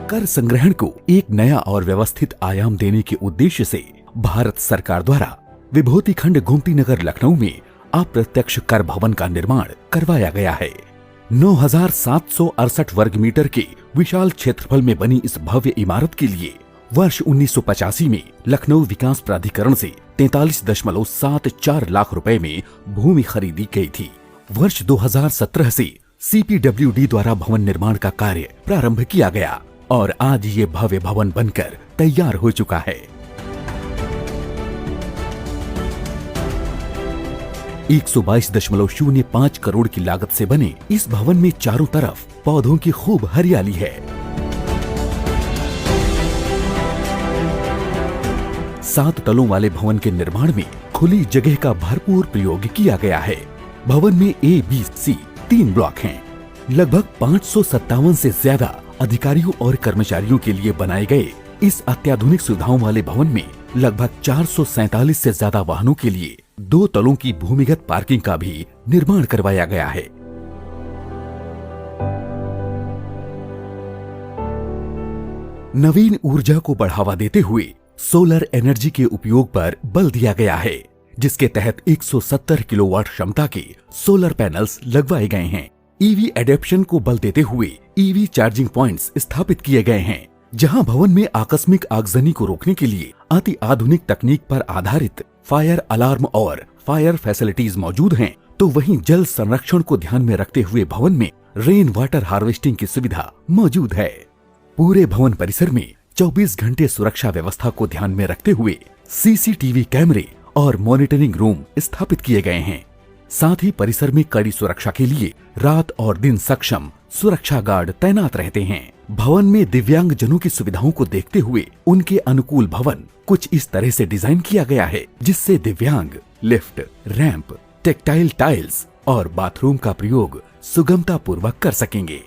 कर संग्रहण को एक नया और व्यवस्थित आयाम देने के उद्देश्य से भारत सरकार द्वारा विभूति खंड गोमती नगर लखनऊ में अप्रत्यक्ष कर भवन का निर्माण करवाया गया है। 9,768 वर्ग मीटर के विशाल क्षेत्रफल में बनी इस भव्य इमारत के लिए वर्ष 1985 में लखनऊ विकास प्राधिकरण से 43.74 लाख रुपए में भूमि खरीदी गई थी। वर्ष 2017 से CPWD द्वारा भवन निर्माण का कार्य प्रारंभ किया गया और आज ये भव्य भवन बनकर तैयार हो चुका है। 122.05 करोड़ की लागत से बने इस भवन में चारों तरफ पौधों की खूब हरियाली है। 7 तलों वाले भवन के निर्माण में खुली जगह का भरपूर प्रयोग किया गया है। भवन में A, B, C 3 ब्लॉक हैं। लगभग 557 से ज्यादा अधिकारियों और कर्मचारियों के लिए बनाए गए इस अत्याधुनिक सुविधाओं वाले भवन में लगभग 447 से ज्यादा वाहनों के लिए 2 तलों की भूमिगत पार्किंग का भी निर्माण करवाया गया है। नवीन ऊर्जा को बढ़ावा देते हुए सोलर एनर्जी के उपयोग पर बल दिया गया है, जिसके तहत 170 किलोवाट क्षमता के सोलर पैनल्स लगवाए गए हैं। ईवी एडेप्शन को बल देते हुए ईवी चार्जिंग पॉइंट्स स्थापित किए गए हैं, जहां भवन में आकस्मिक आगजनी को रोकने के लिए अति आधुनिक तकनीक पर आधारित फायर अलार्म और फायर फैसिलिटीज मौजूद हैं, तो वहीं जल संरक्षण को ध्यान में रखते हुए भवन में रेन वाटर हार्वेस्टिंग की सुविधा मौजूद है। पूरे भवन परिसर में 24 घंटे सुरक्षा व्यवस्था को ध्यान में रखते हुए CCTV कैमरे और मॉनिटरिंग रूम स्थापित किए गए हैं। साथ ही परिसर में कड़ी सुरक्षा के लिए रात और दिन सक्षम सुरक्षा गार्ड तैनात रहते हैं। भवन में दिव्यांग जनों की सुविधाओं को देखते हुए उनके अनुकूल भवन कुछ इस तरह से डिजाइन किया गया है, जिससे दिव्यांग लिफ्ट, रैंप, टेक्टाइल टाइल्स और बाथरूम का प्रयोग सुगमता पूर्वक कर सकेंगे।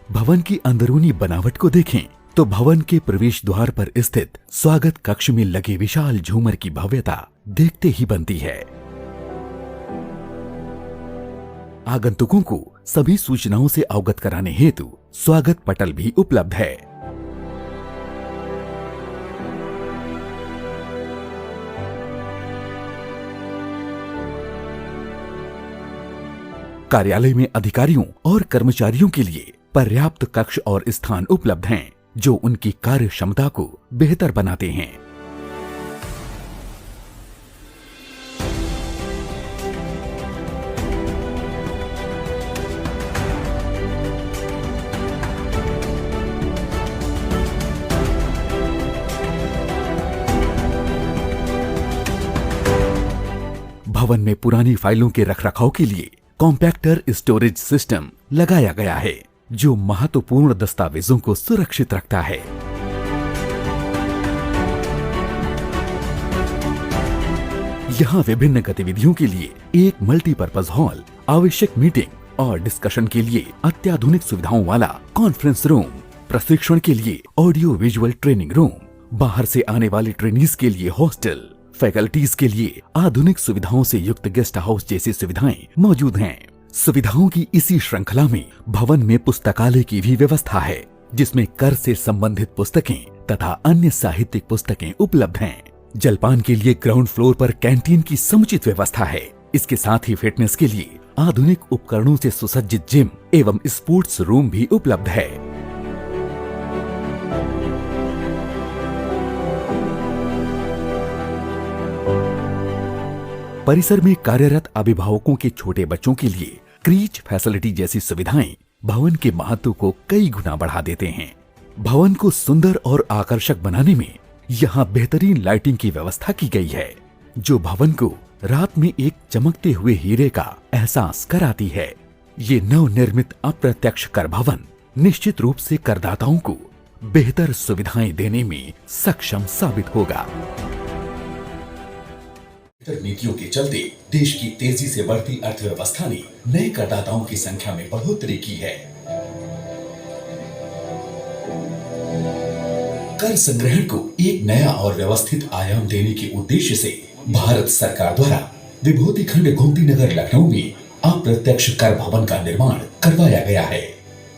भवन की अंदरूनी बनावट को देखें तो भवन के प्रवेश द्वार पर स्थित स्वागत कक्ष में लगे विशाल झूमर की भव्यता देखते ही बनती है। आगंतुकों को सभी सूचनाओं से अवगत कराने हेतु स्वागत पटल भी उपलब्ध है। कार्यालय में अधिकारियों और कर्मचारियों के लिए पर्याप्त कक्ष और स्थान उपलब्ध हैं, जो उनकी कार्य क्षमता को बेहतर बनाते हैं। भवन में पुरानी फाइलों के रखरखाव के लिए कॉम्पैक्टर स्टोरेज सिस्टम लगाया गया है, जो महत्वपूर्ण दस्तावेजों को सुरक्षित रखता है। यहाँ विभिन्न गतिविधियों के लिए एक मल्टीपर्पज हॉल, आवश्यक मीटिंग और डिस्कशन के लिए अत्याधुनिक सुविधाओं वाला कॉन्फ्रेंस रूम, प्रशिक्षण के लिए ऑडियो विजुअल ट्रेनिंग रूम, बाहर से आने वाले ट्रेनीज के लिए हॉस्टल, फैकल्टीज के लिए आधुनिक सुविधाओं से युक्त गेस्ट हाउस जैसी सुविधाएं मौजूद हैं। सुविधाओं की इसी श्रृंखला में भवन में पुस्तकालय की भी व्यवस्था है, जिसमें कर से संबंधित पुस्तकें तथा अन्य साहित्यिक पुस्तकें उपलब्ध हैं। जलपान के लिए ग्राउंड फ्लोर पर कैंटीन की समुचित व्यवस्था है। इसके साथ ही फिटनेस के लिए आधुनिक उपकरणों से सुसज्जित जिम एवं स्पोर्ट्स रूम भी उपलब्ध है। परिसर में कार्यरत अभिभावकों के छोटे बच्चों के लिए क्रीच फैसिलिटी जैसी सुविधाएं भवन के महत्व को कई गुना बढ़ा देते हैं। भवन को सुंदर और आकर्षक बनाने में यहाँ बेहतरीन लाइटिंग की व्यवस्था की गई है, जो भवन को रात में एक चमकते हुए हीरे का एहसास कराती है। ये नवनिर्मित अप्रत्यक्ष कर भवन निश्चित रूप से करदाताओं को बेहतर सुविधाएं देने में सक्षम साबित होगा। नीतियों के चलते देश की तेजी से बढ़ती अर्थव्यवस्था ने नए करदाताओं की संख्या में बढ़ोतरी की है। कर संग्रहण को एक नया और व्यवस्थित आयाम देने के उद्देश्य से भारत सरकार द्वारा विभूति खंड गोमती नगर लखनऊ में अप्रत्यक्ष कर भवन का निर्माण करवाया गया है।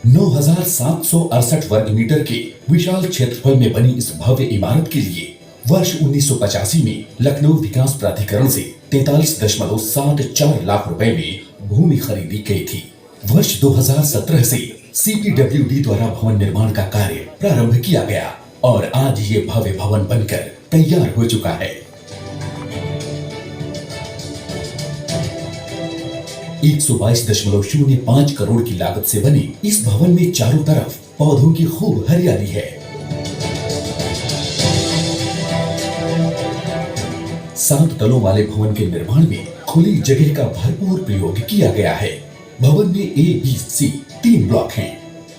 9,768 वर्ग मीटर के विशाल क्षेत्रफल में बनी इस भव्य इमारत के लिए वर्ष 1985 में लखनऊ विकास प्राधिकरण से 43.74 लाख रुपए में भूमि खरीदी गई थी। वर्ष 2017 से CPWD द्वारा भवन निर्माण का कार्य प्रारंभ किया गया और आज ये भव्य भवन बनकर तैयार हो चुका है। 122.05 करोड़ की लागत से बने इस भवन में चारों तरफ पौधों की खूब हरियाली है। 7 तलों वाले भवन के निर्माण में खुली जगह का भरपूर प्रयोग किया गया है। भवन में A, B, C 3 ब्लॉक हैं।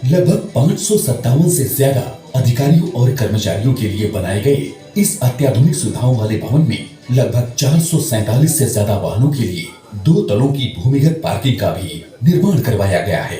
लगभग 557 से ज्यादा अधिकारियों और कर्मचारियों के लिए बनाए गए इस अत्याधुनिक सुविधाओं वाले भवन में लगभग 447 से ज्यादा वाहनों के लिए 2 तलों की भूमिगत पार्किंग का भी निर्माण करवाया गया है।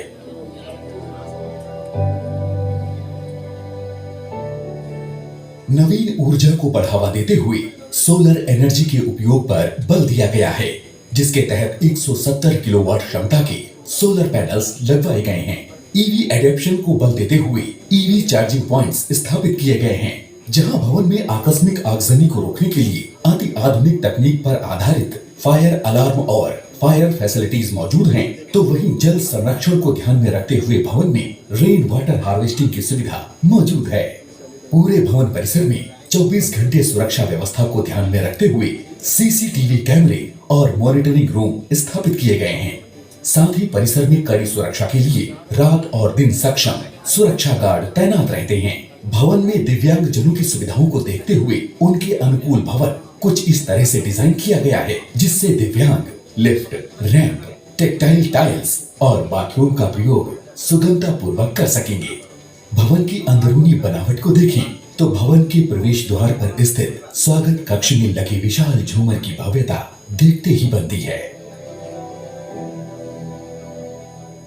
नवीन ऊर्जा को बढ़ावा देते हुए सोलर एनर्जी के उपयोग पर बल दिया गया है, जिसके तहत 170 किलोवाट क्षमता के सोलर पैनल्स लगवाए गए हैं। ईवी एडेप्शन को बल देते हुए ईवी चार्जिंग पॉइंट्स स्थापित किए गए हैं, जहां भवन में आकस्मिक आगजनी को रोकने के लिए अति आधुनिक तकनीक पर आधारित फायर अलार्म और फायर फैसिलिटीज मौजूद हैं, तो वहीं जल संरक्षण को ध्यान में रखते हुए भवन में रेन वाटर हार्वेस्टिंग की सुविधा मौजूद है। पूरे भवन परिसर में 24 घंटे सुरक्षा व्यवस्था को ध्यान में रखते हुए CCTV कैमरे और मॉनिटरिंग रूम स्थापित किए गए हैं। साथ ही परिसर में कड़ी सुरक्षा के लिए रात और दिन सक्षम सुरक्षा गार्ड तैनात रहते हैं। भवन में दिव्यांग जनों की सुविधाओं को देखते हुए उनके अनुकूल भवन कुछ इस तरह से डिजाइन किया गया है, जिससे दिव्यांग लिफ्ट, रैंप, टेक्टाइल टाइल्स और बाथरूम का प्रयोग सुगमता पूर्वक कर सकेंगे। भवन की अंदरूनी बनावट को देखें तो भवन के प्रवेश द्वार पर स्थित स्वागत कक्ष में लगे विशाल झूमर की भव्यता देखते ही बनती है।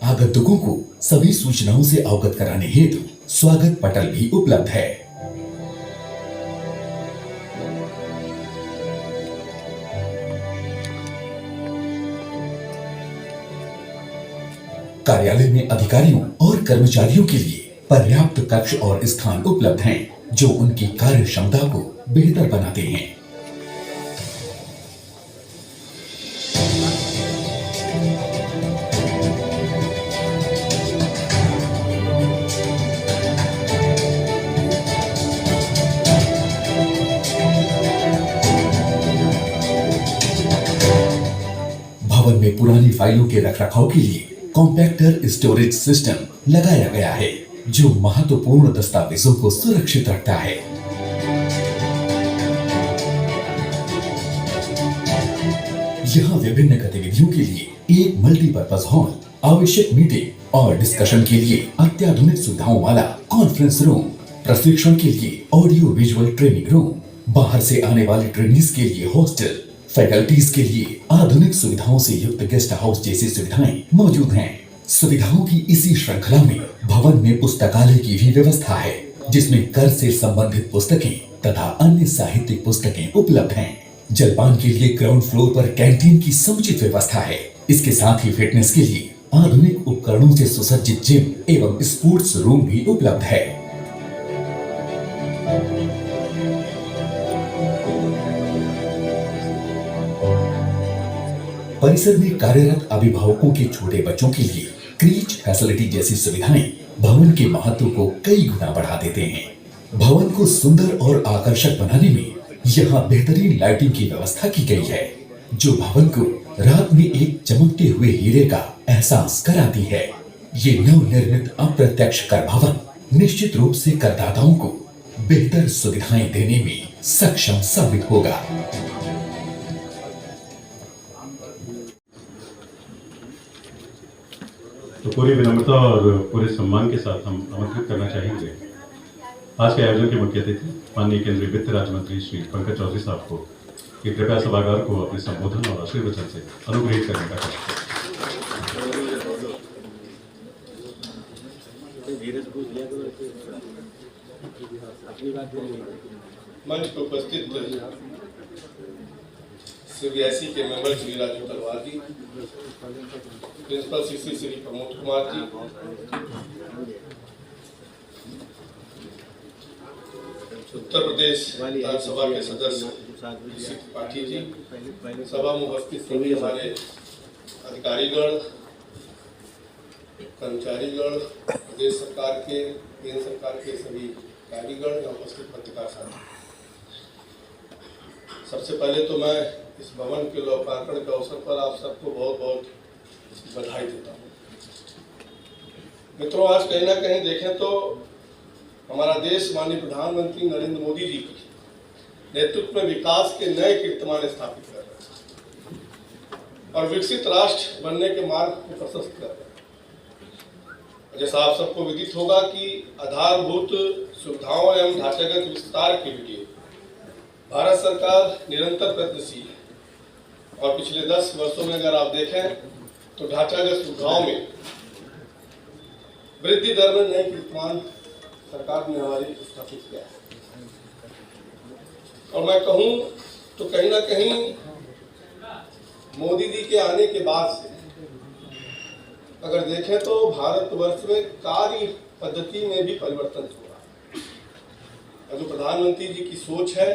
आगंतुकों को सभी सूचनाओं से अवगत कराने हेतु स्वागत पटल भी उपलब्ध है। कार्यालय में अधिकारियों और कर्मचारियों के लिए पर्याप्त कक्ष और स्थान उपलब्ध हैं, जो उनकी कार्य क्षमता को बेहतर बनाते हैं। भवन में पुरानी फाइलों के रखरखाव के लिए कॉम्पैक्टर स्टोरेज सिस्टम लगाया गया है, जो महत्वपूर्ण दस्तावेजों को सुरक्षित रखता है। यहाँ विभिन्न गतिविधियों के लिए एक मल्टीपर्पज हॉल, आवश्यक मीटिंग और डिस्कशन के लिए अत्याधुनिक सुविधाओं वाला कॉन्फ्रेंस रूम, प्रशिक्षण के लिए ऑडियो विजुअल ट्रेनिंग रूम, बाहर से आने वाले ट्रेनीज के लिए हॉस्टल, फैकल्टीज के लिए आधुनिक सुविधाओं से युक्त गेस्ट हाउस जैसी सुविधाएं मौजूद हैं। सुविधाओं की इसी श्रृंखला में भवन में पुस्तकालय की भी व्यवस्था है, जिसमें कर से संबंधित पुस्तकें तथा अन्य साहित्यिक पुस्तकें उपलब्ध हैं। जलपान के लिए ग्राउंड फ्लोर पर कैंटीन की समुचित व्यवस्था है। इसके साथ ही फिटनेस के लिए आधुनिक उपकरणों से सुसज्जित जिम एवं स्पोर्ट्स रूम भी उपलब्ध है। परिसर में कार्यरत अभिभावकों के छोटे बच्चों के लिए क्रीच फैसिलिटी जैसी सुविधाएं भवन के महत्व को कई गुना बढ़ा देते हैं। भवन को सुंदर और आकर्षक बनाने में यहाँ बेहतरीन लाइटिंग की व्यवस्था की गई है, जो भवन को रात में एक चमकते हुए हीरे का एहसास कराती है। ये नवनिर्मित अप्रत्यक्ष कर भवन निश्चित रूप से करदाताओं को बेहतर सुविधाएं देने में सक्षम साबित होगा। तो पूरी विनम्रता और पूरे सम्मान के साथ हम आमंत्रित करना चाहेंगे आज के आयोजन के मुख्य अतिथि माननीय केंद्रीय वित्त राज्य मंत्री श्री पंकज चौधरी साहब को कि कृपया सभागार को अपने संबोधन और आशीर्वचन से अनुग्रहित करने का कार्य। मंच पर उपस्थित सीबीएसई के मेंबर श्री राजू तलवार जी, प्रिंसिपल सीसी श्री प्रमोद कुमार जी, उत्तर प्रदेश विधानसभा के सदस्य त्रिपाठी जी, सभा में उपस्थित सभी हमारे अधिकारीगण, कर्मचारीगण, प्रदेश सरकार के, केंद्र सरकार के सभी अधिकारीगण, यहाँ उपस्थित पत्रकार साथी, सबसे पहले तो मैं इस भवन के लोकार्पण के अवसर पर आप सबको बहुत बहुत बधाई देता हूँ। मित्रों, आज कहीं ना कहीं देखें तो हमारा देश माननीय प्रधानमंत्री नरेंद्र मोदी जी के नेतृत्व में विकास के नए कीर्तिमान स्थापित कर रहे हैं और विकसित राष्ट्र बनने के मार्ग को प्रशस्त कर रहे हैं। जैसा आप सबको विदित होगा कि आधारभूत सुविधाओं एवं ढांचागत विस्तार के लिए भारत सरकार निरंतर प्रयत्नशील है और पिछले 10 वर्षों में अगर आप देखें तो ढांचागत सुविधाओं में वृद्धि दर में नए कीर्तिमान सरकार ने हमारी स्थापित किया है। और मैं कहूं तो कहीं ना कहीं मोदी जी के आने के बाद से अगर देखें तो भारतवर्ष में कार्य पद्धति में भी परिवर्तन हो रहा है। और जो प्रधानमंत्री जी की सोच है,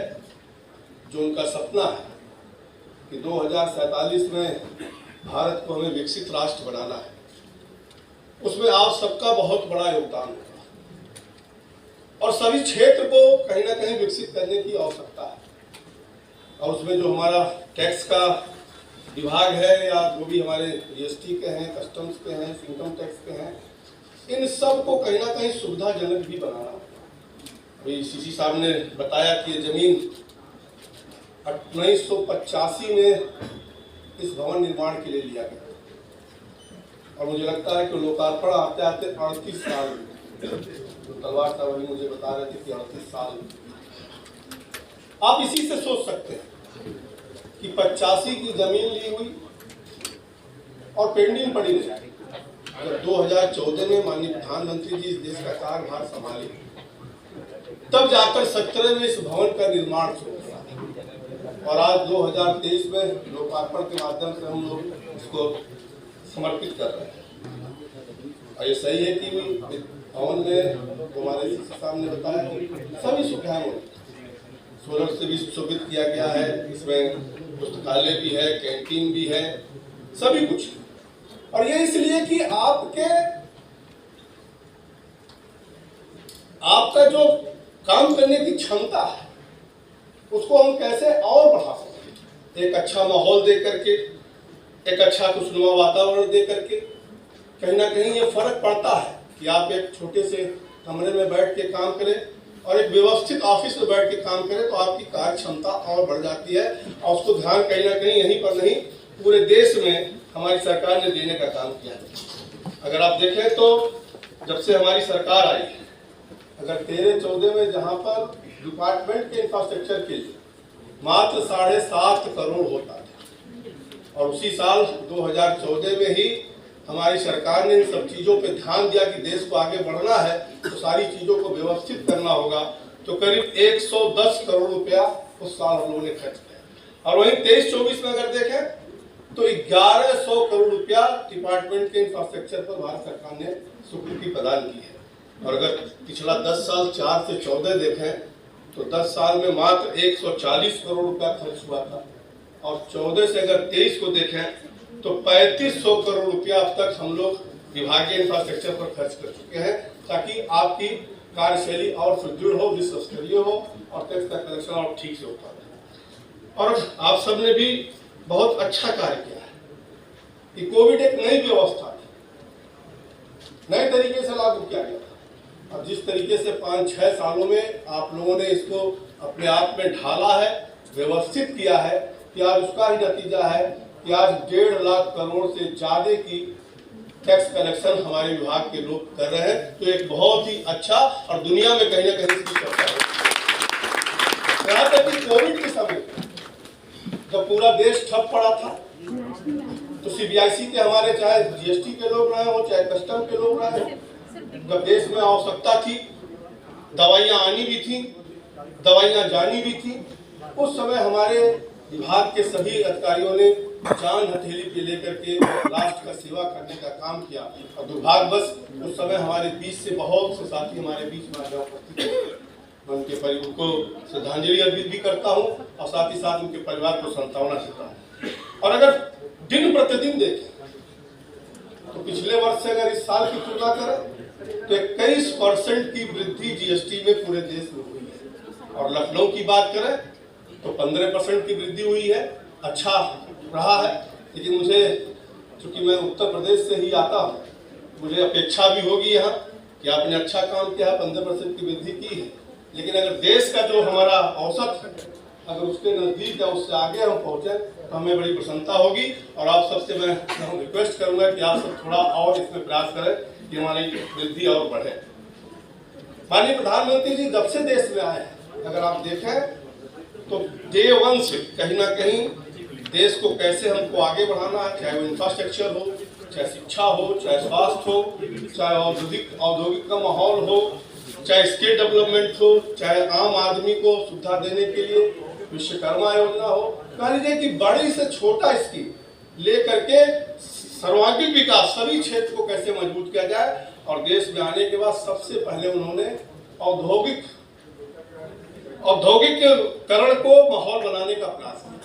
जो उनका सपना है कि 2047 में भारत को हमें विकसित राष्ट्र बनाना है, उसमें आप सबका बहुत बड़ा योगदान होगा और सभी क्षेत्र को कहीं ना कहीं विकसित करने की आवश्यकता है। और उसमें जो हमारा टैक्स का विभाग है या जो भी हमारे जीएसटी के हैं, कस्टम्स के हैं, इनकम टैक्स के हैं, इन सब को कहीं ना कहीं सुविधाजनक भी बनाना होगा। अभी सीसी साहब ने बताया कि ये जमीन 1985 में इस भवन निर्माण के लिए लिया गया और मुझे लगता है कि लोकार्पण आते आते 38 साल, तलवार साहब अभी मुझे बता रहे थे कि 38 साल। आप इसी से सोच सकते हैं कि 85 की जमीन ली हुई और पेंडिंग पड़ी रही। जब 2014 में माननीय प्रधानमंत्री जी इस देश का कार्यभार संभाले, तब जाकर 17 में इस भवन का निर्माण शुरू हुआ और आज 2023 में लोकार्पण के माध्यम से हम लोग इसको समर्पित कर रहे हैं। और ये सही है कि भवन में हमारे सामने बताया सभी सुविधाएं होंगी, सोलर से भी सुशोभित किया गया है, इसमें पुस्तकालय भी है, कैंटीन भी है, सभी कुछ। और ये इसलिए कि आपका जो काम करने की क्षमता है उसको हम कैसे और बढ़ा सकते हैं। एक अच्छा माहौल दे करके, एक अच्छा खुशनुमा वातावरण दे करके कहीं ना कहीं ये फर्क पड़ता है कि आप एक छोटे से कमरे में बैठ के काम करें और एक व्यवस्थित ऑफिस में बैठ के काम करें तो आपकी कार्य क्षमता और बढ़ जाती है। और उसको ध्यान कहीं ना कहीं यहीं पर नहीं, पूरे देश में हमारी सरकार ने देने का काम किया है। अगर आप देखें तो जब से हमारी सरकार आई, अगर 13-14 में जहां पर डिपार्टमेंट के इंफ्रास्ट्रक्चर के लिए मात्र 7.5 करोड़ होता था और उसी साल 2014 में ही हमारी सरकार ने इन सब चीज़ों पे ध्यान दिया कि देश को आगे बढ़ना है तो सारी चीज़ों को व्यवस्थित करना होगा, तो करीब 110 करोड़ रुपया उस साल हम लोगों ने खर्च किया। और वहीं 23-24 में अगर देखें तो 1100 करोड़ रुपया डिपार्टमेंट के इंफ्रास्ट्रक्चर पर भारत सरकार ने स्वीकृति प्रदान की है। और अगर पिछला 10 साल 4 से 14 देखें तो 10 साल में मात्र 140 करोड़ रुपया खर्च हुआ था और 14 से अगर 23 को देखें तो 3500 करोड़ रुपया अब तक हम लोग विभागीय इंफ्रास्ट्रक्चर पर खर्च कर चुके हैं ताकि आपकी कार्यशैली और सुदृढ़ हो, विश्वस्तरीय हो और टैक्स का कलेक्शन और ठीक से होता है। और आप सबने भी बहुत अच्छा कार्य किया है कि कोविड एक नई व्यवस्था थी, नए तरीके से लागू किया गया था। अब जिस तरीके से 5-6 सालों में आप लोगों ने इसको अपने आप में ढाला है, व्यवस्थित किया है कि आज उसका ही नतीजा है कि आज 1.5 लाख करोड़ से ज्यादा की टैक्स कलेक्शन हमारे विभाग के लोग कर रहे हैं। तो एक बहुत ही अच्छा और दुनिया में कहीं ना कहीं इसकी चर्चा है। यहाँ तक कि कोविड के समय जब पूरा देश ठप पड़ा था तो सीबीआईसी के हमारे चाहे जीएसटी के लोग रहे हो चाहे कस्टम के लोग रहे हो, जब देश में आवश्यकता थी, दवाइयाँ आनी भी थी, दवाइयाँ जानी भी थी, उस समय हमारे विभाग के सभी अधिकारियों ने जान हथेली पे लेकर के राष्ट्र का सेवा करने का काम किया। और दुर्भाग्यवश उस समय हमारे बीच से बहुत से साथी हमारे बीच में उपस्थित थे। मैं उनके परिवार को श्रद्धांजलि अर्पित भी करता हूँ और साथ ही साथ उनके परिवार को सांत्वना देता हूँ। और अगर दिन प्रतिदिन देखें तो पिछले वर्ष से अगर इस साल की तुलना करें तो 21% की वृद्धि जीएसटी में पूरे देश में हुई है। और लखनऊ की बात करें तो 15% की वृद्धि हुई है। अच्छा रहा है, लेकिन मुझे चूंकि मैं उत्तर प्रदेश से ही आता हूँ, मुझे अपेक्षा भी होगी यहाँ कि आपने अच्छा काम किया, 15% की वृद्धि की है। लेकिन अगर देश का जो हमारा औसत है, अगर उसके नजदीक या उससे आगे हम पहुंचे तो हमें बड़ी प्रसन्नता होगी। और आप सबसे मैं रिक्वेस्ट करूंगा कि आप सब थोड़ा और इसमें प्रयास करें कि हमारी वृद्धि और बढ़े। माननीय प्रधानमंत्री जी जब से देश में आए हैं, अगर आप देखें तो डे 1 से कहीं ना कहीं देश को कैसे हमको आगे बढ़ाना है, चाहे वो इंफ्रास्ट्रक्चर हो, चाहे शिक्षा हो, चाहे स्वास्थ्य हो, चाहे औद्योगिक का माहौल हो, चाहे स्किल डेवलपमेंट हो, चाहे आम आदमी को सुविधा देने के लिए विश्वकर्मा योजना हो, कह लीजिए कि बड़ी से छोटा स्कीम ले करके सर्वांगीण विकास सभी क्षेत्र को कैसे मजबूत किया जाए। और देश में आने के बाद सबसे पहले उन्होंने औद्योगिकरण को माहौल बनाने का प्रयास किया।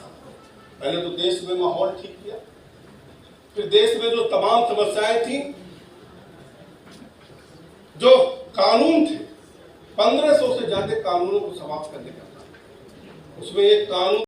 पहले तो देश में माहौल ठीक किया, फिर देश में जो तमाम समस्याएं थी, जो कानून थे, 1500 से ज्यादा कानूनों को समाप्त करने का था। उसमें एक कानून